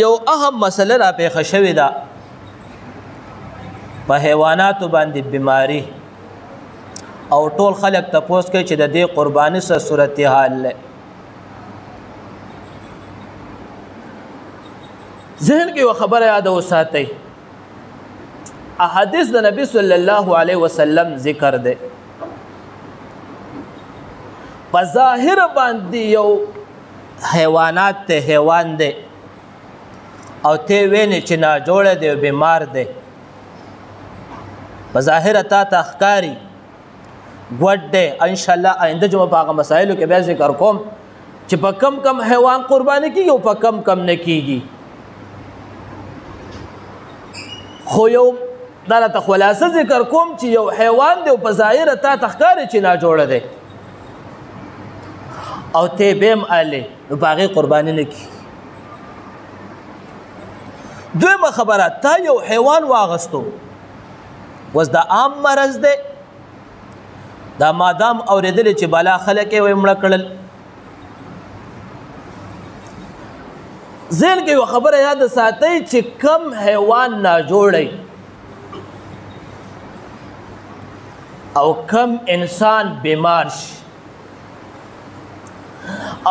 یو اهم مسله را پیښه شوې ده په حیواناتو باندې بیماری او ټول خلک تپوس کوي چې د دې قرباني سره صورتحال دی ذهن کې یو خبره یاد وساتئ احادیث د نبی صلی الله علیه وسلم ذکر دی په ظاهر باندې یو حیوانات ته حیوان دی او ته ویني چې ناجوړه دی او بیمار دی په ظاهر تا تخکاری ګوډ دی ان شاء الله آینده جمعه په هغه مسایلو کې به ذکر کوم چې په کم کم حیوان قرباني کیږي او په کم کم نه کیږي خو یو دا ته خلاصه ذکر کوم چې یو حیوان دی او په ظاهر تا تخکاری چې ناجوړه دی او ته بهم آلی نو باغی قربانی نکی دویمه خبره تا یو حیوان واغستو وز دا عام مرض دی دا مادام اوریدلی چې بالا خلک یې وی مړه کړل ذهن کې یو خبره یاد ساتئ چې کم حیوان ناجوړی او کم انسان بیمار شي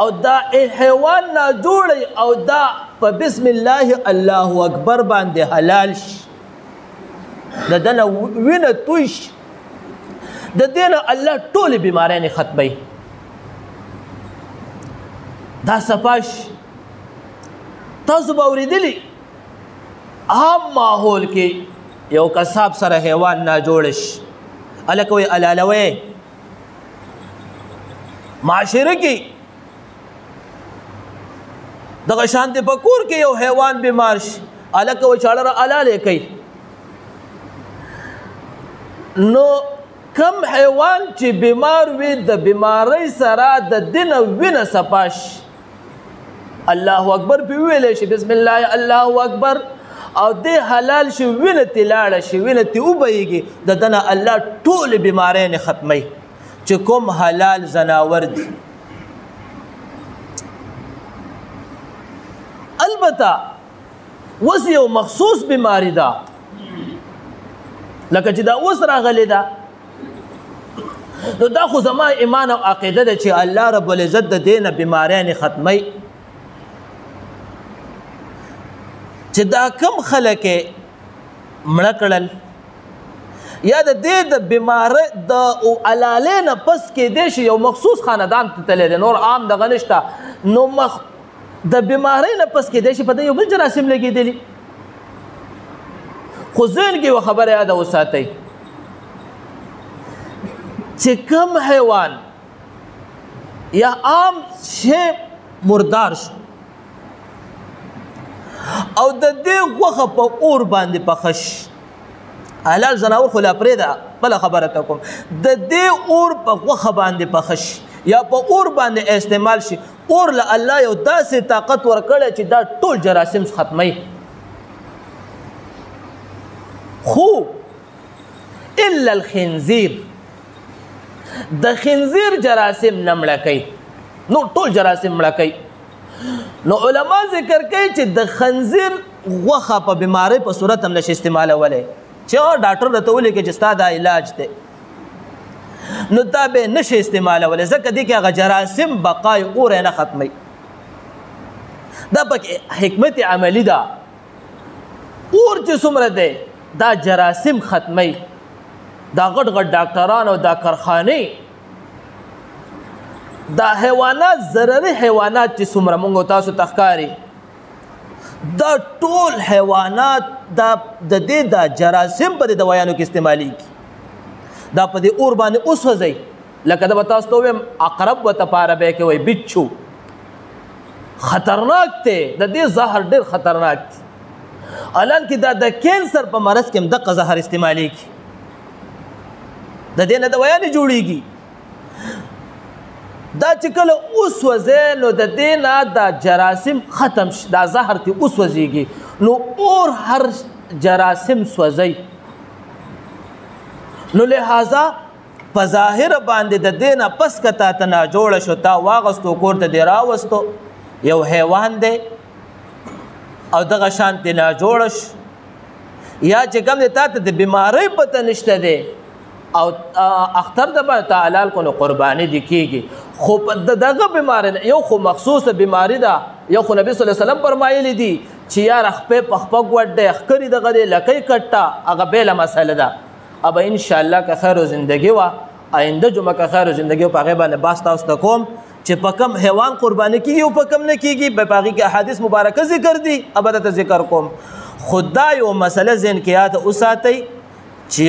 او دا حیوان ناجوړی او دا په بسم الله الله اکبر باندې حلال شي د دنه وینه توی شي د دینه الله ټولې بیمارۍ ختموي دا صفاش تاسو به اورېدلي عام ماحول کې یو قصاب سره حیوان ناجوړ شي هلکه وایي الالوی معاشره کې دغه شانتې په کور کې یو حیوان بیمار شي هلکه وایي چاړه را الالې کوي نو کم حیوان چې بیمار وي د بیماری سره د دنه وینه صفا شي الله اکبر پې وویلی شي بسم الله الله اکبر او دې حلال شي وینه تې لاړه شي وینه تې وبهیږي د دنه الله ټولې بیماری نه ختموي چې کوم حلال زناور دي البته اوس یو مخصوص بیماری ده لکه چې دا اوس راغلی ده نو دا خو زما ایمان او عقیده ده چې الله رب العزت د دې نه بیماریانې ختموي چې دا کم خلک یې مړه کړل یا د دې د بیمارۍ د علالۍ نه پس کېدی شي یو مخصوص خاندان ته تللی دی نور عام دغه نشته نو د بیمارۍ نه پس کېدی شي په ده یو بل جراثیم لګېدلي خو ذهن کې یوه خبره یاده وساتئ چې کم حیوان یا عام شی مردار شو او د دې غوښه په اور باندې پخه شي حلال زناور خو لا پرېږده بله خبره ته کوم د دې اور په غوښه باندې پخه شي یا په اور باندې استعمال شي اور له الله یو داسې طاقت ورکړی چې دا ټول جراثیم ختموي خو الا الخنزیر د خنزیر جراثیم نه مړه کوي نو ټول جراثیم مړه کوي نو علما ذکر کوي چې د خنزیر غوښه په بیماری په صورت هم نشي استعمالولی چې ډاکټر درته ولیکي چې ستا دا علاج دی نو دا به نشي استعمالولی ځکه دې کې هغه جراثیم بقای اور یې نه ختموي دا پکې حکمت عملي ده اور چې څومره دی دا جراثیم ختموي دا غټ غټ ډاکټران او دا کارخانې دا حیوانات ضرري حیوانات چې څومره موږ تاسو ته ښکاري دا ټول حیوانات دا د دې دا جراثیم په دې دوایانو کې استعمالیږي دا په دې اور باندې وسوځئ لکه دا به تاسو ته ووایم عقرب ورته په عربۍ کې وایي بچو خطرناک دی د دې زهر ډېر خطرناک دی حالانکې دا د کینسر په مرض کې هم دغه زهر استعمالیږي د دې نه دوایانې جوړیږي دا چې کله وسوځي نو د دې نه دا جراثیم ختم شي دا زهر ترې وسوځېږي نو اور هر جراثیم سوځي نو لہذا په ظاهر باندې د دې نه پس که تا ته ناجوړه شو تا واغستو کور ته دې راوستو یو حیوان دی او دغه شانتې ناجوړه شو یا چې کوم دی تا ته د بیمارۍ پته نشته دی او اختر د باندې تا حلال کو نو قرباني دې کېږي خو دغه بیمارۍ یو خو مخصوصه بیماري ده یو خو نبي صلی الله علیه وسلم فرمایلی دي چې یار خپې په خپه ګوډ دی ښکري دغه دی لکۍ کټه هغه بېله مسله ده اب انشاءالله که خیر و زندگی وه آینده جمعه که خیر و زندگی و په هغې باندې بحث تاسو ته کوم چې په کم حیوان قرباني کېږي او په کم نه کېږي په هغې کې احادیث مبارکه ذکر دي اب درته ذکر کوم خو دا یو مسله ذهن کې یاد وساتئ چې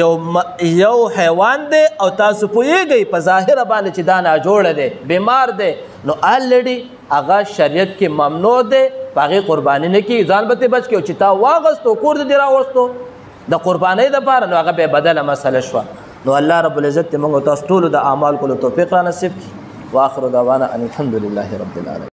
یو حیوان دی او تاسو پوهیږئ په ظاهره باندې چې دا ناجوړه دی بیمار دی نو الریډي هغه شریعت کې ممنوع دی په هغې قرباني نه کېږي ځان به ترې بچ کړي چې تا واغستو کور دې راوستو د قربانۍ دپاره نو هغه بیا بدله مسله شوه نو الله رب العزت دې موږ تاسو ټولو د اعمال کولو توفیق را نصیب کړي واخر دعوانا ان الحمد لله رب العالمین